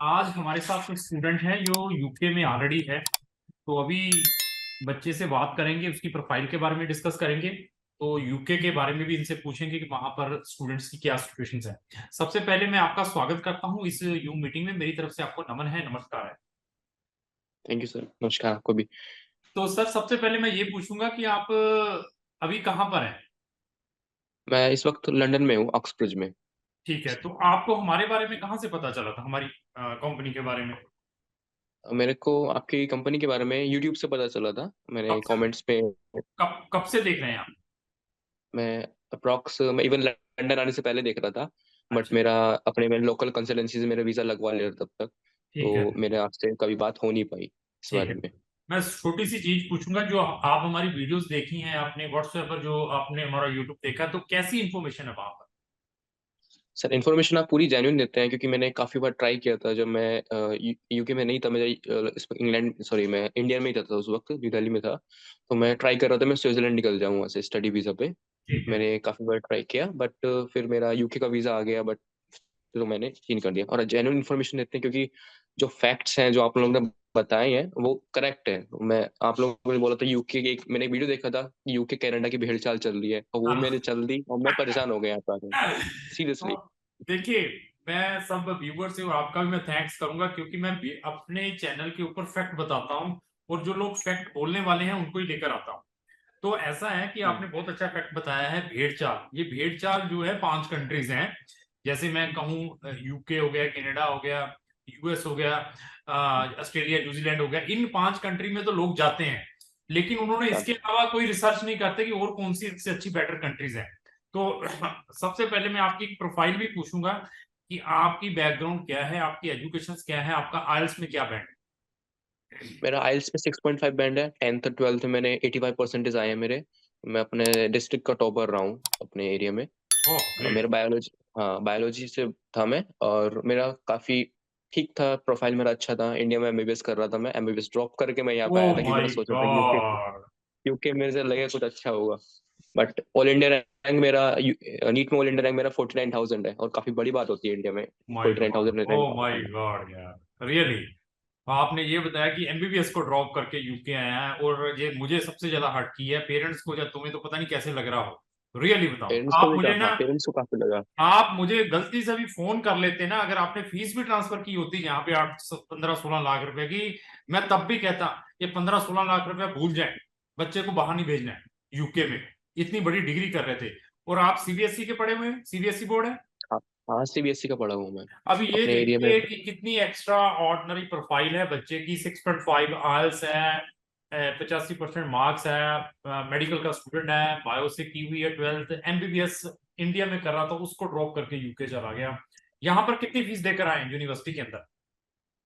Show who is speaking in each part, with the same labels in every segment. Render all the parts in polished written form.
Speaker 1: आज हमारे साथ कुछ स्टूडेंट हैं जो यूके में ऑलरेडी है। तो अभी बच्चे से बात करेंगे, उसकी प्रोफाइल के बारे में डिस्कस करेंगे। तो यूके के बारे में भी इनसे पूछेंगे कि वहां पर स्टूडेंट्स की क्या सिचुएशंस है। सबसे पहले मैं आपका स्वागत करता हूं इस यूम मीटिंग में। मेरी तरफ से आपको नमन है, नमस्कार है।
Speaker 2: Thank you sir. नमस्कार आपको भी।
Speaker 1: तो सर, सबसे पहले मैं ये पूछूंगा कि आप अभी कहाँ पर हैं।
Speaker 2: मैं इस वक्त लंदन में हूँ, ऑक्सब्रिज में।
Speaker 1: ठीक है, तो आपको हमारे बारे में कहाँ से पता चला था, हमारी कंपनी के बारे में?
Speaker 2: मेरे को आपकी कंपनी के बारे में यूट्यूब से पता चला था,
Speaker 1: कब
Speaker 2: मैंने
Speaker 1: से
Speaker 2: कमेंट्स पे।
Speaker 1: कब कब से देख रहे हैं आप?
Speaker 2: मैं इवन लंदन आने से पहले देख रहा था। बट
Speaker 1: अच्छा।
Speaker 2: मेरा अपने में लोकल कंसल्टेंसी से मेरा वीज़ा लगवा लिया था तब तक।
Speaker 1: ठीक है।
Speaker 2: तो मेरे आपसे कभी बात हो नहीं पाई इस
Speaker 1: ठीक है।
Speaker 2: बारे में।
Speaker 1: मैं छोटी सी चीज पूछूंगा, जो आप हमारी वीडियोस देखी हैं आपने व्हाट्सएप पर, जो आपने हमारा यूट्यूब देखा, तो कैसी इंफॉर्मेशन है वहां पर?
Speaker 2: सर, इन्फॉर्मेशन आप पूरी जेन्युइन देते हैं, क्योंकि मैंने काफ़ी बार ट्राई किया था। जब मैं यूके में नहीं था, मैं इस वक्त इंग्लैंड, सॉरी, मैं इंडिया में ही था उस वक्त, न्यू दिल्ली में था। तो मैं ट्राई कर रहा था मैं स्विट्जरलैंड निकल जाऊँ वहाँ से स्टडी वीज़ा पे।
Speaker 1: ठीक है।
Speaker 2: मैंने काफ़ी बार ट्राई किया, बट फिर मेरा यूके का वीज़ा आ गया। बट तो मैंने चेंज कर दिया, और जेन्युइन इन्फॉर्मेशन देते हैं, क्योंकि जो फैक्ट्स हैं जो आप लोगों ने बताए हैं वो करेक्ट है। मैं आप लोगों ने बोला था यूके के, मैंने एक वीडियो देखा था कि यूके कनाडा की भेड़ चाल चल रही है, और वो
Speaker 1: हाँ।
Speaker 2: मैंने चल दी और मैं परेशान हो गया यहाँ पर।
Speaker 1: तो
Speaker 2: सीरियसली।
Speaker 1: देखिए, मैं सब व्यूवर से और आपका भी मैं थैंक्स करूंगा, क्योंकि मैं अपने चैनल के ऊपर फैक्ट बताता हूँ, और जो लोग फैक्ट बोलने वाले हैं उनको ही लेकर आता हूँ। तो ऐसा है कि आपने बहुत अच्छा फैक्ट बताया है। भेड़ चाल, ये भेड़ चाल जो है 5 कंट्रीज हैं। जैसे मैं कहूँ, यूके हो गया, कनाडा हो गया, यूएस हो गया, ऑस्ट्रेलिया, न्यूजीलैंड हो गया। इन 5 कंट्री में तो लोग जाते हैं, लेकिन उन्होंने इसके अलावा कोई रिसर्च नहीं करते कि और कौन सी इससे अच्छी बेटर कंट्रीज हैं। तो सबसे पहले मैं आपकी प्रोफाइल भी पूछूंगा कि आपकी बैकग्राउंड क्या है, आपकी एजुकेशन क्या है, आपका आइल्स में क्या बैंड
Speaker 2: मेरा आइल्स में 6.5 बैंड है। 10th और 12th में मैंने 85% आए हैं मेरे। मैं अपने डिस्ट्रिक्ट का टॉपर रहा हूँ अपने एरिया में।
Speaker 1: है? Oh great.
Speaker 2: मेरा बायोलॉजी, हाँ, बायोलॉजी से था मैं। और मेरा काफ़ी ठीक था, प्रोफाइल मेरा अच्छा था। इंडिया में एमबीबीएस कर रहा था, मैं एमबीबीएस ड्रॉप करके मैं यहाँ पे आया
Speaker 1: ओह
Speaker 2: था, क्योंकि
Speaker 1: माय
Speaker 2: मैंने सोचा था यूके,
Speaker 1: गॉड।
Speaker 2: यूके मेरे से लगे कुछ अच्छा होगा। बट ऑल इंडिया रैंक मेरा, नीट में ऑल इंडिया रैंक मेरा 49,000 है, और काफ़ी बड़ी बात होती है इंडिया में
Speaker 1: my God.
Speaker 2: 49,000 rank
Speaker 1: oh my
Speaker 2: पाना।
Speaker 1: गॉड यार, रियली। आपने ये बताया कि एमबीबीएस को ड्रॉप करके यूके आया है, और ये मुझे सबसे ज्यादा हर्ट की है पेरेंट्स को, या तुम्हें तो पता नहीं कैसे लग रहा हो। रियली बताओ,
Speaker 2: पेरेंट्स को
Speaker 1: आप
Speaker 2: भी
Speaker 1: मुझे
Speaker 2: हाँ,
Speaker 1: ना,
Speaker 2: पेरेंट्स को काफ़ी लगा।
Speaker 1: आप मुझे गलती से भी फोन कर लेते ना, अगर आपने फीस भी ट्रांसफर की होती यहाँ पे 8 15 16 लाख रुपए की, मैं तब भी कहता ये 15 16 लाख रुपया भूल जाए, बच्चे को बाहर नहीं भेजना है यूके में। इतनी बड़ी डिग्री कर रहे थे। और आप सीबीएसई के पढ़े हुए हैं, सीबीएसई बोर्ड है।
Speaker 2: हाँ, हाँ, सीबीएसई का पढ़ा हूँ मैं
Speaker 1: अभी ये
Speaker 2: अपने एरिया में।
Speaker 1: देखिए कि कितनी एक्स्ट्रा ऑर्डिनरी प्रोफाइल है बच्चे की। 6.5 आयल्स है, 85% मार्क्स है, मेडिकल का स्टूडेंट है, बायो से की हुई है 12th, एमबीबीएस इंडिया में कर रहा था, उसको ड्रॉप करके यूके चला गया। यहाँ पर कितनी फीस देकर आए यूनिवर्सिटी के अंदर?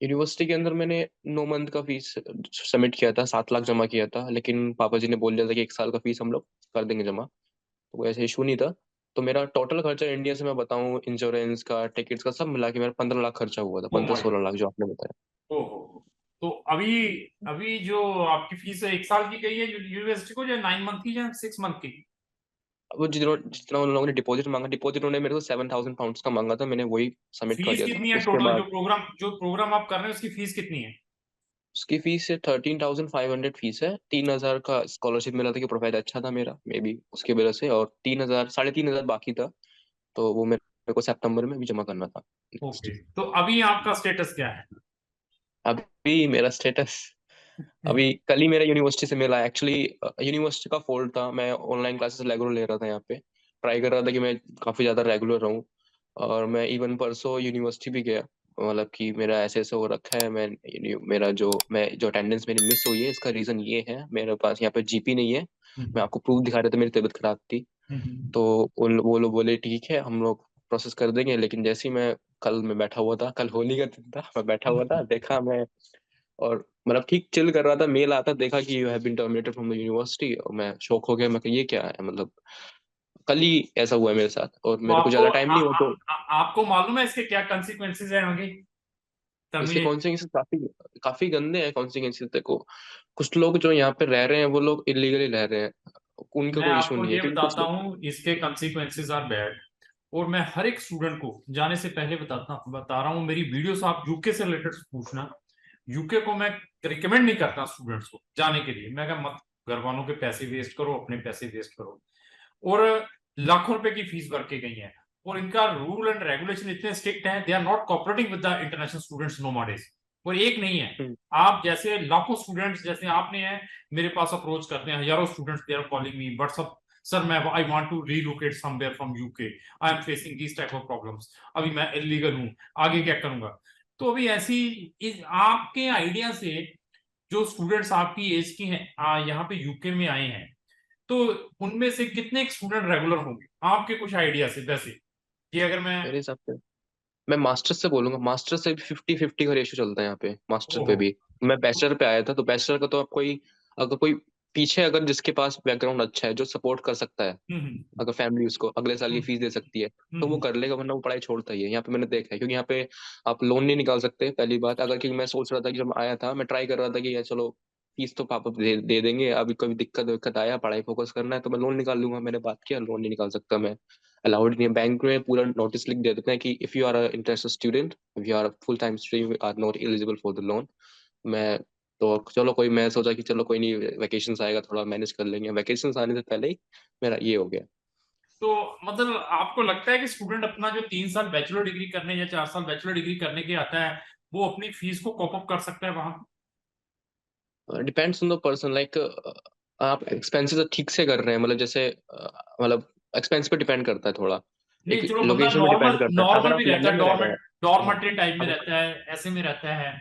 Speaker 2: यूनिवर्सिटी के अंदर मैंने 9 मंथ का फीस सबमिट किया था, 7 लाख जमा किया था। लेकिन पापा जी ने बोल दिया था कि 1 साल का फीस हम लोग कर देंगे जमा। तो कोई ऐसा इशू नहीं था। तो मेरा टोटल खर्चा इंडिया से मैं बताऊं, इंश्योरेंस का, टिकट्स का, सब मिला के मेरा 15 लाख खर्चा हुआ था,
Speaker 1: ओ
Speaker 2: पंद्रह
Speaker 1: माय।
Speaker 2: सोलह लाख जो आपने बताया।
Speaker 1: ओहो। तो अभी अभी जो आपकी फीस है, 1 साल की गई है यूनिवर्सिटी को, या 9 मंथ की, या 6 मंथ की?
Speaker 2: वो जितना जितना उन लोगों ने डिपॉजिट मांगा, डिपॉजिट उन्होंने मेरे को £7,000 का मांगा था, मैंने वही सबमिट कर
Speaker 1: फीस
Speaker 2: दिया था।
Speaker 1: कितनी है
Speaker 2: उसके
Speaker 1: टोटल?
Speaker 2: बाद
Speaker 1: जो प्रोग्राम आप कर रहे हैं उसकी फीस कितनी है?
Speaker 2: उसकी फीस है 13,500 फीस है। 3,000 का स्कॉलरशिप मिला था कि प्रोफाइल अच्छा था मेरा, मे बी उसकी वजह से। और 3,000, 3,500 बाकी था। तो वो मेरे को सितंबर में भी जमा करना था नेक्स्ट।
Speaker 1: ओके, तो अभी आपका स्टेटस क्या है?
Speaker 2: अभी मेरा स्टेटस, अभी कल ही मेरा यूनिवर्सिटी से मिला एक्चुअली। यूनिवर्सिटी का फॉल्ट था, मैं ऑनलाइन क्लासेस रेगुलर ले रहा था यहाँ पे। ट्राई कर रहा था कि मैं काफ़ी ज़्यादा रेगुलर रहूँ। और मैं इवन परसों यूनिवर्सिटी भी गया। मतलब कि मेरा ऐसे ऐसे हो रखा है, मैं जो अटेंडेंस मेरी मिस हुई है, इसका रीज़न ये है, मेरे पास यहाँ पे जीपी नहीं है। मैं
Speaker 1: हम्म।
Speaker 2: आपको प्रूफ दिखा रहा था, मेरी तबीयत खराब थी।
Speaker 1: हम्म।
Speaker 2: तो वो लोग बोले ठीक है, हम लोग प्रोसेस कर देंगे। लेकिन जैसे ही मैं बैठा हुआ था, कल होली का दिन था, मैं बैठा हुआ था, देखा मैं, और मतलब ठीक चिल कर रहा था, मेल आता, देखा कि you have been terminated from the university, और मैं शॉक हो गया। मैं कहा, ये क्या है, मतलब कल ही ऐसा हुआ है मेरे साथ, और
Speaker 1: तो
Speaker 2: मेरे को ज्यादा टाइम नहीं हुआ। तो
Speaker 1: आपको मालूम है इसके क्या कंसिक्वेंसेस हैं आगे?
Speaker 2: इसके
Speaker 1: टर्मिनेट।
Speaker 2: कॉन्सिक्वेंसेस काफी काफी गंदे हैं। कॉन्सिक्वेंसेस देखो, कुछ लोग जो यहाँ पे रह रहे हैं वो लोग इलीगली रह रहे हैं, उनका
Speaker 1: मैं
Speaker 2: कोई इशू
Speaker 1: आपको
Speaker 2: नहीं है,
Speaker 1: ये
Speaker 2: क्योंकि कुछ
Speaker 1: बताता
Speaker 2: लोग।
Speaker 1: हूँ, इसके कंसिक्वेंसेस आर बैड। और मैं हर एक स्टूडेंट को जाने से पहले बता रहा हूँ, मेरी वीडियोस आप यूके से रिलेटेड पूछना। यूके को मैं रिकमेंड नहीं करता स्टूडेंट्स को जाने के लिए, मैं कहा मत, घर वालों के पैसे वेस्ट करो, अपने पैसे वेस्ट करो। और लाखों रुपए की फीस भर के गई है, और इनका रूल एंड रेगुलेशन इतने स्ट्रिक्ट है, they are not cooperating with the international students nomads. और एक नहीं है,
Speaker 2: हम्म,
Speaker 1: आप जैसे लाखों स्टूडेंट्स जैसे आपने हैं, मेरे पास अप्रोच करते हैं हजारों students, they are calling me WhatsApp, sir मैं I want to relocate somewhere from UK, I am facing this type of problems, अभी मैं इलीगल हूँ, आगे क्या करूंगा। तो अभी ऐसी आपके आइडिया से जो स्टूडेंट्स आपकी एज के हैं यहाँ पे यूके में आए हैं, तो उनमें से कितने स्टूडेंट रेगुलर होंगे आपके कुछ आइडिया से, वैसे कि अगर मैं।
Speaker 2: मेरे हिसाब से मैं मास्टर्स से बोलूंगा, मास्टर से भी 50-50 का रेशियो चलता है यहाँ पे, मास्टर पे
Speaker 1: ओहो।
Speaker 2: भी। मैं बैचलर पे आया था, तो बैचलर का तो आप कोई, अगर कोई पीछे, अगर जिसके पास बैकग्राउंड अच्छा है, जो सपोर्ट कर सकता है,
Speaker 1: हम्म
Speaker 2: अगर फैमिली उसको अगले साल की
Speaker 1: हम्म
Speaker 2: फीस दे सकती है, तो वो
Speaker 1: हम्म
Speaker 2: कर लेगा, वरना वो पढ़ाई छोड़ता ही है। यहाँ पे मैंने देखा है, क्योंकि यहाँ पे आप लोन नहीं निकाल सकते पहली बात। अगर, क्योंकि मैं सोच रहा था कि जब आया था, मैं ट्राई कर रहा था कि यार चलो फीस तो पापा दे देंगे, अभी कभी दिक्कत दिक्कत आया, पढ़ाई फोकस करना है तो मैं लोन निकाल लूंगा। मैंने बात किया, लोन नहीं निकाल सकता मैं, अलाउड नहीं है। बैंक में पूरा नोटिस लिख दे देते हैं कि if you are interested student, if you are full time student, are not eligible for the loan. मैं तो चलो कोई, मैं सोचा कि चलो कोई नहीं, वैकेशन आएगा थोड़ा मैनेज कर लेंगे, वैकेशन आने से पहले ही मेरा ये हो गया।
Speaker 1: तो मतलब आपको लगता है कि स्टूडेंट अपना जो 3 साल बैचलर डिग्री करने या 4 साल बैचलर डिग्री करने के आता है, वो अपनी फीस को कॉप अप कर सकता है वहां?
Speaker 2: Depends on the person, like आप एक्सपेंसेस ठीक से कर रहे हैं, मतलब जैसे मतलब एक्सपेंस पे डिपेंड करता है थोड़ा,
Speaker 1: नहीं
Speaker 2: एक
Speaker 1: चलो, बंदा
Speaker 2: लोकेशन पे डिपेंड
Speaker 1: नॉर्मल
Speaker 2: करता है।
Speaker 1: नॉर्मल
Speaker 2: अगर
Speaker 1: भी
Speaker 2: आप
Speaker 1: रहता है,
Speaker 2: लंदन में रह रहे हैं, हाँ,
Speaker 1: डॉर्मेट्री टाइप में
Speaker 2: अगर
Speaker 1: रहता है, ऐसे में रहता है,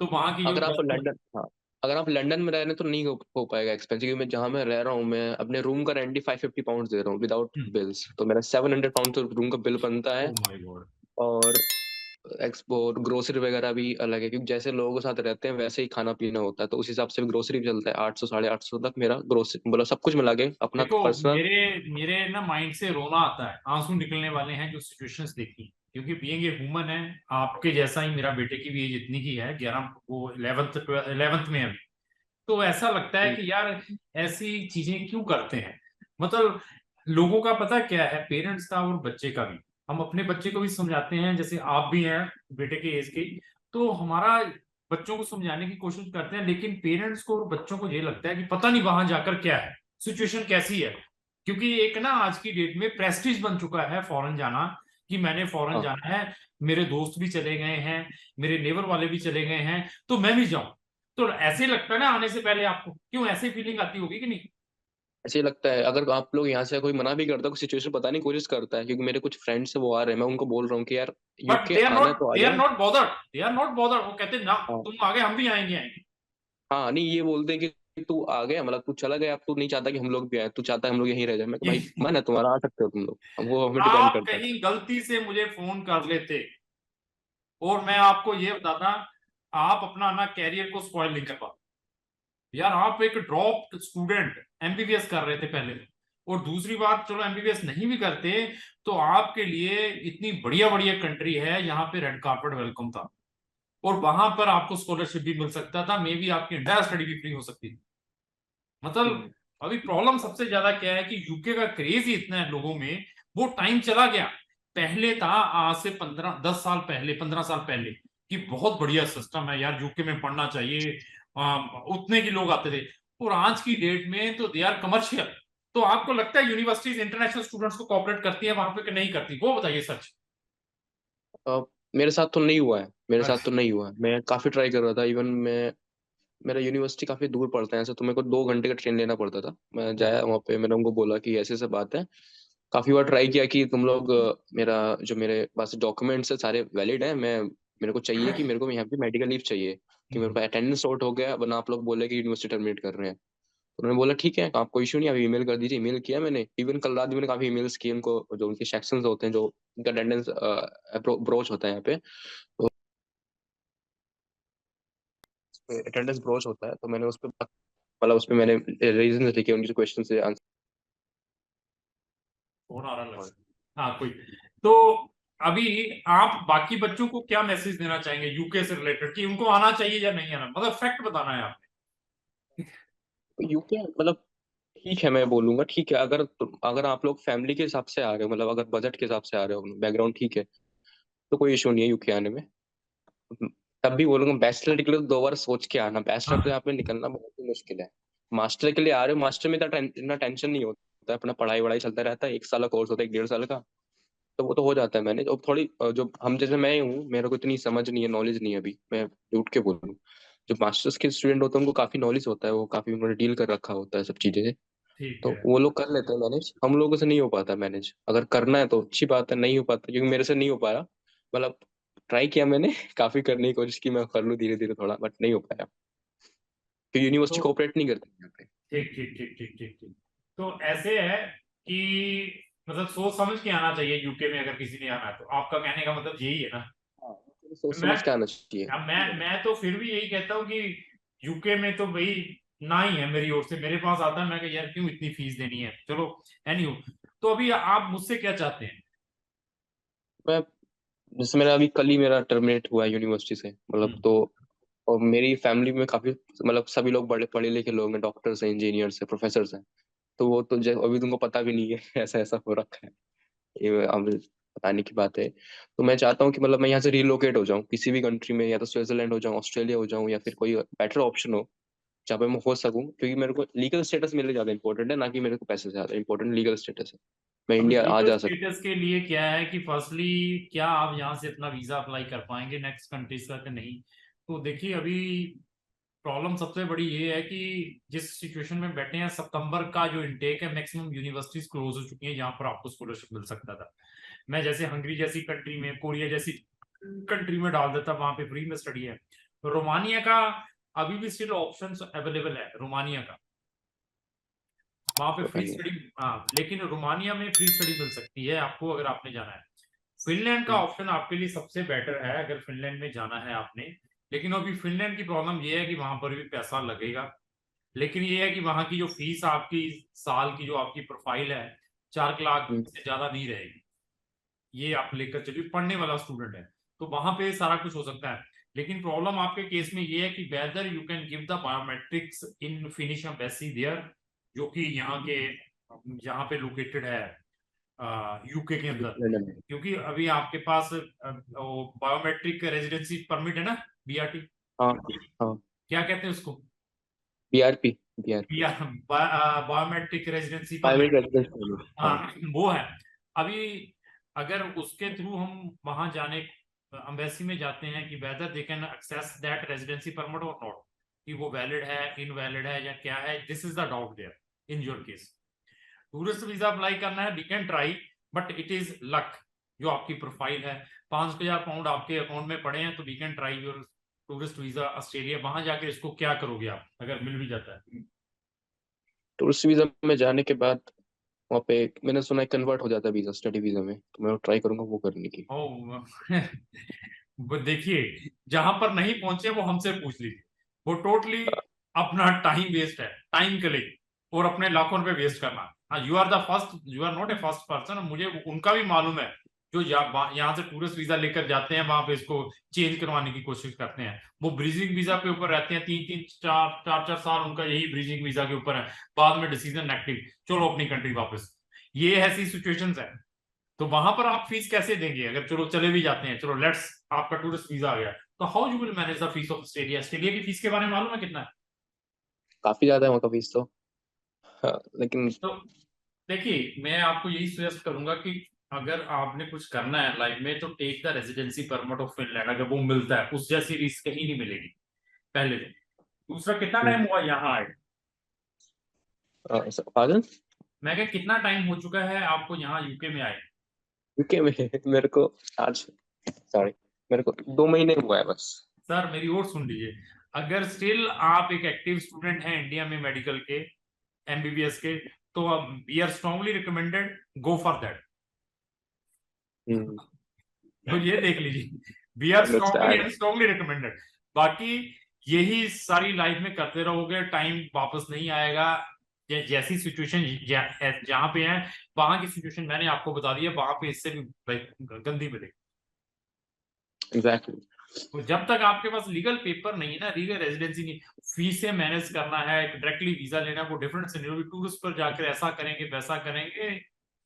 Speaker 1: तो वहां की जो
Speaker 2: अगर आप लंदन, हाँ, अगर आप लंदन में रह रहे हैं तो नहीं हो पाएगा एक्सपेंसिव, क्योंकि मैं जहाँ मैं रह रहा हूँ, मैं अपने रूम का रेंट ही 550 पाउंड दे रहा हूँ विदाउट बिल्स, तो मेरा 700 पाउंड तो रूम का बिल बनता
Speaker 1: ओ
Speaker 2: है।
Speaker 1: My God.
Speaker 2: और एक्सपोर्ट ग्रोसरी वगैरह भी अलग है, क्योंकि जैसे लोगों के साथ रहते हैं वैसे ही खाना पीना होता है, तो उस हिसाब से भी ग्रोसरी भी चलता है। 800 850 तक मेरा ग्रोसरी, मतलब सब कुछ मिला के अपना
Speaker 1: देखो,
Speaker 2: पर्सनल।
Speaker 1: मेरे मेरे ना माइंड से रोना आता है, आंसू निकलने वाले हैं जो सिचुएशंस देखी, क्योंकि बीइंग ए ह्यूमन है, आपके जैसा ही मेरा बेटे की भी एज इतनी की है, 11, वो 11th में है अभी। तो ऐसा लगता है कि यार ऐसी चीजें क्यों करते हैं, मतलब लोगों का पता क्या है, पेरेंट्स का और बच्चे का भी। हम अपने बच्चे को भी समझाते हैं, जैसे आप भी हैं बेटे के एज के, तो हमारा बच्चों को समझाने की कोशिश करते हैं, लेकिन पेरेंट्स को और बच्चों को ये लगता है कि पता नहीं वहां जाकर क्या है, सिचुएशन कैसी है। क्योंकि एक ना आज की डेट में प्रेस्टीज बन चुका है फॉरेन जाना, कि मैंने फॉरेन
Speaker 2: हाँ,
Speaker 1: जाना है, मेरे दोस्त भी चले गए हैं, मेरे नेबर वाले भी चले गए हैं, तो मैं भी जाऊं। तो ऐसे ही लगता है ना आने से पहले आपको, क्यों ऐसी फीलिंग आती होगी कि नहीं?
Speaker 2: ऐसे ही लगता है। अगर आप लोग यहाँ से कोई मना भी करता है, कोई सिचुएशन बताने की कोशिश करता है, क्योंकि मेरे कुछ फ्रेंड्स है वो आ रहे हैं, मैं उनको बोल रहा हूँ कि यार
Speaker 1: बट
Speaker 2: यूके आना है तो आ
Speaker 1: दे आर
Speaker 2: जाओ।
Speaker 1: Not bothered, they are not bothered, वो कहते ना,
Speaker 2: हाँ,
Speaker 1: तुम आगे हम भी आएंगे आएंगे।
Speaker 2: हाँ, नहीं ये बोलते हैं कि तू आ गया, मतलब तू चला गया, अब तू नहीं चाहता कि हम लोग भी आए, तू चाहता है हम लोग यहीं रह जाए। मैं कहा, भाई मन है तुम्हारा, आ सकते हो तुम लोग, अब वो हमें डिपेंड
Speaker 1: आप
Speaker 2: करता है।
Speaker 1: कहीं गलती से मुझे फोन कर लेते और मैं आपको ये बताता, आप अपना ना कैरियर को स्पॉइल नहीं कर पाते। यार आप एक ड्रॉप स्टूडेंट एमबीबीएस कर रहे थे पहले, और दूसरी बात, चलो एमबीबीएस नहीं भी करते तो आपके लिए इतनी बढ़िया बढ़िया कंट्री है, यहाँ पे रेड कार्पेट वेलकम था, और वहां पर आपको स्कॉलरशिप भी मिल सकता था, मे बी आपकी इंटायर स्टडी भी फ्री हो सकती थी। मतलब
Speaker 2: हम्म,
Speaker 1: अभी प्रॉब्लम सबसे ज्यादा क्या है कि यूके का क्रेज ही इतना है लोगों में, वो टाइम चला गया। पहले था, आज से 15-10 साल पहले, 15 साल पहले, कि बहुत बढ़िया सिस्टम है यार, यूके में पढ़ना चाहिए, उतने के लोग आते थे। और आज की डेट में तो दे आर कमर्शियल। तो आपको लगता है यूनिवर्सिटीज इंटरनेशनल स्टूडेंट्स को कॉपरेट करती है वहां पे कि नहीं करती, वो बताइए सच।
Speaker 2: मेरे साथ तो नहीं हुआ है, मेरे साथ तो
Speaker 1: अच्छा।
Speaker 2: नहीं हुआ है। मैं काफी ट्राई कर रहा था, इवन मैं, मेरा यूनिवर्सिटी काफी दूर पड़ता है ऐसे, तो मेरे को 2 घंटे का ट्रेन लेना पड़ता था। मैं
Speaker 1: ओ,
Speaker 2: जाया वहाँ पे, मैंने उनको बोला कि ऐसे ऐसे बात है, काफी बार ट्राई किया कि तुम लोग मेरा, जो मेरे पास डॉक्यूमेंट्स है सारे वैलिड है, मैं, मेरे को चाहिए कि मेरे को यहाँ पे मेडिकल लीव चाहिए, कि मेरे को अटेंडेंस शॉर्ट हो गया, वरना आप लोग बोले कि यूनिवर्सिटी टर्मिनेट कर रहे हैं। तो उन्होंने बोला ठीक है, आपको इशू नहीं, अभी ईमेल कर दीजिए। ईमेल किया मैंने, इवन कल रात भी मैंने काफी ईमेल्स किए उनको, जो उनके सेक्शंस होते हैं, जो उनका अटेंडेंस ब्रोच होता है यहाँ पे, तो अटेंडेंस ब्रोच होता है, तो मैंने उस पर, मतलब उस पर मैंने रीजन लिखे, उनके क्वेश्चन से आंसर।
Speaker 1: फोन आ रहा लग रहा है। हाँ कोई। तो अभी आप बाकी बच्चों को क्या मैसेज देना चाहेंगे यूके से रिलेटेड, कि उनको आना चाहिए या नहीं आना, मतलब फैक्ट बताना है आपने।
Speaker 2: यूके मतलब ठीक है, मैं बोलूंगा ठीक है, अगर आप लोग फैमिली के हिसाब से आ रहे हो, मतलब अगर बजट के हिसाब से आ रहे हो, बैकग्राउंड ठीक है, तो कोई इशू नहीं है यूके आने में। तब भी बोलूंगा बैचलर के लिए तो 2 बार सोच के आना, बैचलर तो
Speaker 1: हाँ
Speaker 2: यहाँ पे निकलना बहुत ही मुश्किल है। मास्टर के लिए आ रहे हो, मास्टर में इतना टेंशन नहीं होता है, अपना पढ़ाई वढ़ाई चलता रहता है, 1 साल का कोर्स होता है, 1 1.5 साल का, तो वो तो हो जाता है मैनेज। और थोड़ी जो हम जैसे मैं हूँ, मेरे को इतनी समझ नहीं है, नॉलेज नहीं है अभी, मैं झूठ के बोलूँ। जो मास्टर्स के स्टूडेंट होते हैं उनको काफी नॉलेज होता है, वो काफी उन्होंने डील कर रखा होता है सब चीजें,
Speaker 1: ठीक
Speaker 2: तो
Speaker 1: है।
Speaker 2: वो लोग कर लेते हैं मैनेज। हम लोगों से नहीं हो पाता मैनेज, अगर करना है तो अच्छी बात है, नहीं हो पाता क्योंकि मेरे से नहीं हो पा रहा, मतलब ट्राई किया मैंने काफी करने की कोशिश की, मैं कर लूँ धीरे धीरे थोड़ा, बट नहीं हो पाया, तो यूनिवर्सिटी
Speaker 1: तो
Speaker 2: कोऑपरेट नहीं करती यहाँ पे।
Speaker 1: ठीक ठीक ठीक ठीक ठीक ठीक। तो ऐसे है कि मतलब सोच समझ के आना चाहिए यूके में, अगर किसी ने आना है तो आपका कहने का मतलब यही है ना।
Speaker 2: हाँ, तो सोच
Speaker 1: मैं
Speaker 2: समझ के आना चाहिए।
Speaker 1: मैं तो फिर भी यही कहता हूँ कि यूके में तो भाई ना ही है मेरी ओर से, मेरे पास आता है, मैं कहा यार क्यों इतनी फीस देनी है, चलो एनीहू। तो अभी आप मुझसे क्या चाहते हैं?
Speaker 2: मैं जैसे मेरा अभी कल ही मेरा टर्मिनेट हुआ है यूनिवर्सिटी से, मतलब
Speaker 1: हम्म,
Speaker 2: तो, और मेरी फैमिली में काफी, मतलब सभी लोग बड़े पढ़े लिखे लोग हैं, डॉक्टर्स हैं, इंजीनियर्स हैं, प्रोफेसर हैं, तो वो तो अभी तुमको पता भी नहीं है ऐसा ऐसा हो रखा है, ये अब बताने की बात है। तो मैं चाहता हूँ कि मतलब मैं यहाँ से रिलोकेट हो जाऊँ किसी भी कंट्री में, या तो स्विट्जरलैंड हो जाऊँ, ऑस्ट्रेलिया हो जाऊँ, या फिर कोई बेटर ऑप्शन हो जहाँ पे मैं हो सकूँ, क्योंकि मेरे को लीगल स्टेटस मेरे लिए ज्यादा इंपॉर्टेंट है, ना कि मेरे को पैसे से ज्यादा इंपॉर्टेंट लीगल स्टेटस है, मैं
Speaker 1: अभी
Speaker 2: इंडिया आ
Speaker 1: लीगल
Speaker 2: जा सकूँ।
Speaker 1: स्टेटस के लिए क्या है कि फर्स्टली क्या आप यहाँ से अपना वीजा अप्लाई कर पाएंगे नेक्स्ट कंट्रीज का कि नहीं? तो देखिए अभी प्रॉब्लम सबसे बड़ी ये है कि जिस सिचुएशन में बैठे हैं, सितंबर का जो इनटेक है मैक्सिमम यूनिवर्सिटीज क्लोज हो चुकी हैं जहां पर आपको स्कॉलरशिप मिल सकता था। मैं जैसे हंगरी जैसी कंट्री में, कोरिया जैसी कंट्री में डाल देता, वहां पे फ्री में स्टडी है। रोमानिया का अभी भी स्टिल ऑप्शन अवेलेबल है, रोमानिया का, वहां पे फ्री
Speaker 2: रोमानिया।
Speaker 1: स्टडी। हाँ लेकिन रोमानिया में फ्री स्टडी मिल सकती है आपको अगर आपने जाना है। फिनलैंड का ऑप्शन आपके लिए सबसे बेटर है अगर फिनलैंड में जाना है आपने। लेकिन अभी फिनलैंड की प्रॉब्लम ये है कि वहां पर भी पैसा लगेगा। लेकिन ये है कि वहां की जो फीस आपकी साल की जो आपकी प्रोफाइल है, 4 लाख
Speaker 2: हम्म।
Speaker 1: से ज्यादा नहीं रहेगी। ये आप लेकर चलिए, पढ़ने वाला स्टूडेंट है तो वहां पे सारा कुछ हो सकता है। लेकिन प्रॉब्लम आपके केस में ये है कि whether you can give the biometrics in Finnish embassy there, जो कि यहाँ पे लोकेटेड है यूके के अंदर। क्योंकि अभी आपके पास बायोमेट्रिक रेजिडेंसी परमिट है ना, बीआरटी,
Speaker 2: हाँ हाँ।
Speaker 1: क्या कहते हैं उसको?
Speaker 2: BRP. BRP.
Speaker 1: Biometric residency
Speaker 2: private
Speaker 1: permit.
Speaker 2: Residence permit, हाँ।
Speaker 1: हाँ वो है। अभी अगर उसके थ्रू हम वहां जाने अम्बेसी में जाते हैं कि whether they can access that residency permit और नॉट, कि वो वैलिड है इनवैलिड है या क्या है, this is the doubt there in your case. Tourist visa apply करना है, we can try, but it is luck. जो आपकी प्रोफाइल है, 5,000 पाउंड आपके अकाउंट में पड़े हैं, तो we can try your tourist visa Australia. वहां जाके इसको क्या करोगे आप अगर मिल भी जाता है?
Speaker 2: टूरिस्ट वीजा में जाने के बाद वहाँ पे मैंने सुना है कन्वर्ट हो जाता है वीजा स्टडी वीजा में, तो मैं ट्राई करूंगा वो करने की।
Speaker 1: ओ वो देखिए, जहां पर नहीं पहुंचे वो हमसे पूछ लीजिए। वो टोटली अपना टाइम वेस्ट है, टाइम कलेक्ट और अपने लाखों रुपए वेस्ट करना। हाँ you are the first, you are not a first person, मुझे उनका भी मालूम है जो यहाँ से टूरिस्ट वीजा लेकर जाते हैं, वहां पे इसको चेंज करवाने की कोशिश करते हैं। वो ब्रीजिंग वीजा के ऊपर रहते हैं, 3 3 4 4 साल उनका यही ब्रीजिंग वीजा के ऊपर है। बाद में डिसीजन नेगेटिव, चलो अपनी कंट्री वापस। ये ऐसी सिचुएशंस है। तो वहां पर आप फीस कैसे देंगे अगर चलो चले भी जाते हैं, चलो लेट्स आपका टूरिस्ट वीजा आ गया, तो how you will manage the fees of Australia? Australia की फीस के बारे में मालूम है कितना है?
Speaker 2: काफी ज्यादा है वहाँ का फीस तो, हाँ, लेकिन
Speaker 1: तो देखिए मैं आपको यही सजेस्ट करूंगा कि अगर आपने कुछ करना है लाइफ में तो take the residency permit of Finland, अगर वो मिलता है, उस जैसी रिस्क कहीं नहीं मिलेगी पहले तो। दूसरा, कितना टाइम हुआ यहाँ आए?
Speaker 2: पागल।
Speaker 1: मैं क्या, कितना टाइम हो चुका है आपको यहाँ यूके में आए?
Speaker 2: यूके में मेरे को आज, सॉरी, मेरे को 2 महीने हुआ है बस।
Speaker 1: सर मेरी और सुन लीजिए, अगर स्टिल आप एक एक्टिव स्टूडेंट हैं इंडिया में मेडिकल के, एमबीबीएस के, तो we are strongly recommended, go for that.
Speaker 2: Hmm.
Speaker 1: तो ये देख लीजिए, we are strongly
Speaker 2: understand.
Speaker 1: And strongly recommended. बाकी यही सारी लाइफ में करते रहोगे, टाइम वापस नहीं आएगा। जैसी सिचुएशन जहां पे है, वहां की सिचुएशन मैंने आपको बता दी है, वहां पे इससे भी गंदी मिलेगी।
Speaker 2: एग्जैक्टली।
Speaker 1: तो जब तक आपके पास लीगल पेपर नहीं है ना, लीगल रेजिडेंसी नहीं, फीसें मैनेज करना है, डायरेक्टली वीजा लेना, वो डिफरेंट सिनेरियो, टूरिस्ट पर जाकर ऐसा करेंगे वैसा करेंगे,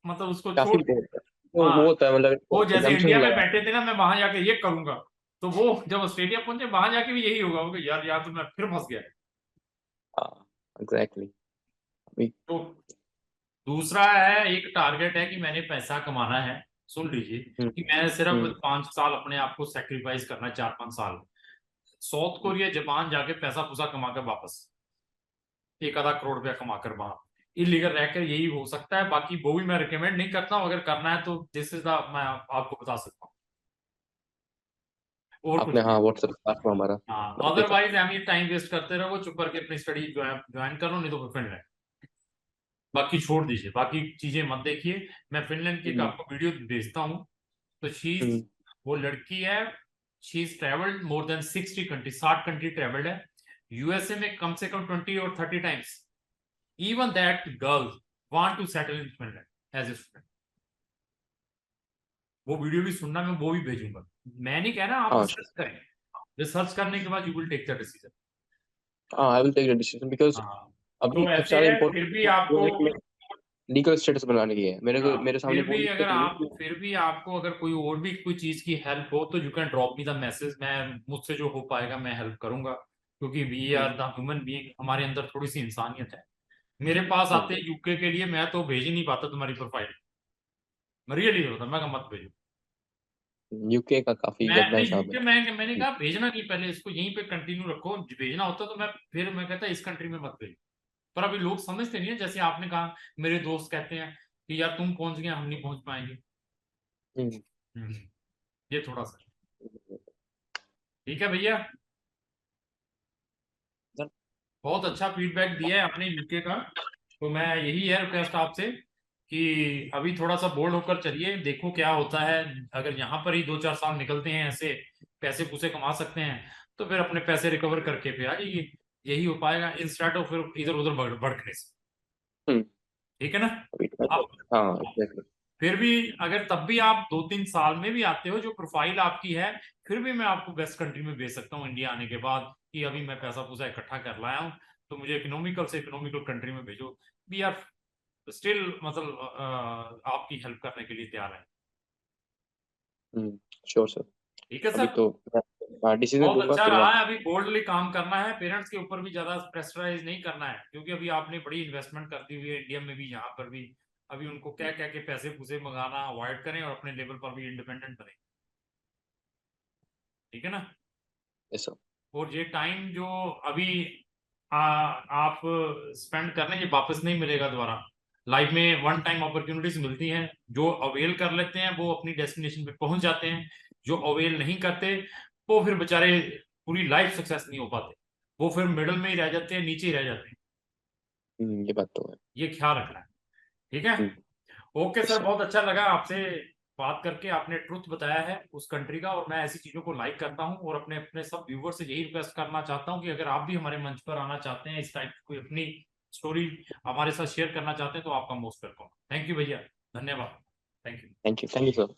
Speaker 1: मतलब उसको
Speaker 2: काफी
Speaker 1: छोड़ के।
Speaker 2: वो
Speaker 1: हाँ,
Speaker 2: होता है, मतलब
Speaker 1: वो जैसे
Speaker 2: एग्जाम्पशन
Speaker 1: इंडिया में
Speaker 2: लगा।
Speaker 1: बैठे थे ना, मैं वहां जाके ये करूंगा, तो वो जब ऑस्ट्रेलिया पहुंचे वहां जाके भी यही होगा, यार यार तो मैं फिर फंस गया।
Speaker 2: हाँ एग्जैक्टली। अभी
Speaker 1: तो दूसरा है, एक टारगेट है कि मैंने पैसा कमाना है, सुन लीजिए,
Speaker 2: हम्म
Speaker 1: कि मैंने सिर्फ
Speaker 2: हम्म
Speaker 1: 5 साल अपने आप को सेक्रीफाइस करना है, 4-5 साल साउथ कोरिया जापान जाके पैसा पूसा कमा कर वापस, 1 आधा करोड़ रुपया कमा कर वहां इलीगल रहकर, यही हो सकता है। बाकी वो भी मैं रिकमेंड नहीं करता हूँ, अगर करना है तो दिस इज द, मैं आपको बता सकता हूँ, और कुछ
Speaker 2: आपने,
Speaker 1: नहीं।
Speaker 2: हाँ व्हाट्सएप प्लेटफॉर्म हमारा
Speaker 1: हाँ,
Speaker 2: मैंने देखा।
Speaker 1: अदरवाइज हम ये टाइम वेस्ट करते रहो, चुप करके अपनी स्टडी ज्वाइन कर लो, नहीं तो फिर फिनलैंड, बाकी छोड़ दीजिए, बाकी चीजें मत देखिए। मैं फिनलैंड की एक
Speaker 2: हम्म
Speaker 1: आपको वीडियो भेजता हूँ। तो शीज,
Speaker 2: हम्म
Speaker 1: वो लड़की है, she is travelled more than 60 country, 60 country travelled है, यूएसए में कम से कम 20 और 30 times. Even that girl want to settle in Finland as a student. वो वीडियो भी सुनना, मैं वो भी भेजूंगा। मैं नहीं कह रहा, आप
Speaker 2: हाँ
Speaker 1: रिसर्च करें, रिसर्च करने के बाद you will take the decision.
Speaker 2: हाँ, I will take the decision because
Speaker 1: हाँ,
Speaker 2: अभी
Speaker 1: तो
Speaker 2: सबसे
Speaker 1: ऐसे
Speaker 2: ज्यादा
Speaker 1: है, फिर भी आपको,
Speaker 2: इम्पोर्टेंट लीगल स्टेटस बनाने की है। मेरे को,
Speaker 1: हाँ,
Speaker 2: मेरे सामने
Speaker 1: फिर
Speaker 2: वो
Speaker 1: भी
Speaker 2: दिक्कत
Speaker 1: अगर
Speaker 2: नहीं है
Speaker 1: आप, फिर भी आपको अगर कोई और भी कोई चीज की हेल्प हो तो you can drop me the message, मैं मुझसे जो हो पाएगा मैं हेल्प करूंगा, क्योंकि we are
Speaker 2: hmm
Speaker 1: the human being, हमारे अंदर थोड़ी सी इंसानियत है। मेरे पास आते
Speaker 2: हम्म
Speaker 1: हैं यूके के लिए, मैं तो भेज ही नहीं पाता तुम्हारी प्रोफाइल, मैं रियली होता, मैं कहा मत भेजो।
Speaker 2: यूके का काफी
Speaker 1: मैं
Speaker 2: गंदा
Speaker 1: नहीं,
Speaker 2: हिसाब है।
Speaker 1: यूके मैंने कहा भेजना नहीं, पहले इसको यहीं पे कंटिन्यू रखो, भेजना होता तो मैं, फिर मैं कहता इस कंट्री में मत भेजो। पर अभी लोग समझते नहीं है, जैसे आपने कहा, मेरे दोस्त कहते हैं कि यार तुम पहुंच गए, हम नहीं पहुंच पाएंगे।
Speaker 2: हम्म
Speaker 1: हम्म, ये थोड़ा सा, ठीक है भैया, बहुत अच्छा फीडबैक दिया है अपने यूके का। तो मैं, यही है रिक्वेस्ट आपसे कि अभी थोड़ा सा बोल्ड होकर चलिए, देखो क्या होता है। अगर यहाँ पर ही 2-4 साल निकलते हैं ऐसे, पैसे पूसे कमा सकते हैं, तो फिर अपने पैसे रिकवर करके फिर आ जाइए, यही हो पाएगा, इंस्टेड ऑफ फिर इधर उधर भड़कने से।
Speaker 2: हम्म
Speaker 1: ठीक है ना?
Speaker 2: अभी
Speaker 1: अब
Speaker 2: हाँ एग्जैक्टली।
Speaker 1: फिर भी, अगर तब भी आप 2-3 साल में भी आते हो, जो प्रोफाइल आपकी है, फिर भी मैं आपको बेस्ट कंट्री में भेज सकता हूँ इंडिया आने के बाद, कि अभी मैं पैसा पूसा इकट्ठा कर लाया हूँ, तो मुझे इकोनॉमिकल से इकोनॉमिकल कंट्री में भेजो। वी आर स्टिल, मतलब आपकी हेल्प करने के लिए तैयार है।
Speaker 2: Sure sir.
Speaker 1: ठीक है
Speaker 2: अभी
Speaker 1: सर,
Speaker 2: तो हाँ डिसीजन
Speaker 1: बहुत
Speaker 2: लूंगा
Speaker 1: अच्छा
Speaker 2: फिर मैं।
Speaker 1: रहा है। अभी बोल्डली काम करना है, पेरेंट्स के ऊपर भी ज्यादा प्रेशराइज नहीं करना है, क्योंकि अभी आपने बड़ी इन्वेस्टमेंट कर दी हुई है इंडिया में भी, यहाँ पर भी। अभी उनको क्या क्या के पैसे पूसे मंगाना अवॉइड करें, और अपने लेवल पर भी इंडिपेंडेंट बने। ठीक है ना?
Speaker 2: Yes sir.
Speaker 1: और ये टाइम जो अभी आप स्पेंड कर रहे हैं, ये वापस नहीं मिलेगा दोबारा। लाइफ में वन टाइम अपॉर्चुनिटीज मिलती हैं, जो अवेल कर लेते हैं वो अपनी डेस्टिनेशन पे पहुंच जाते हैं, जो अवेल नहीं करते वो फिर बेचारे पूरी लाइफ सक्सेस नहीं हो पाते, वो फिर मिडल में ही रह जाते हैं, नीचे ही रह जाते हैं।
Speaker 2: ये बात तो है।
Speaker 1: ये ख्याल रखना है। ठीक है? Okay
Speaker 2: yes
Speaker 1: sir,
Speaker 2: sir.
Speaker 1: बहुत अच्छा लगा आपसे बात करके, आपने ट्रुथ बताया है उस कंट्री का, और मैं ऐसी चीजों को लाइक करता हूँ, और अपने अपने सब व्यूवर से यही रिक्वेस्ट करना चाहता हूँ कि अगर आप भी हमारे मंच पर आना चाहते हैं, इस टाइप की कोई अपनी स्टोरी हमारे साथ शेयर करना चाहते हैं, तो आपका मोस्ट वेलकम। थैंक यू भैया, धन्यवाद। Thank you.
Speaker 2: Thank you sir.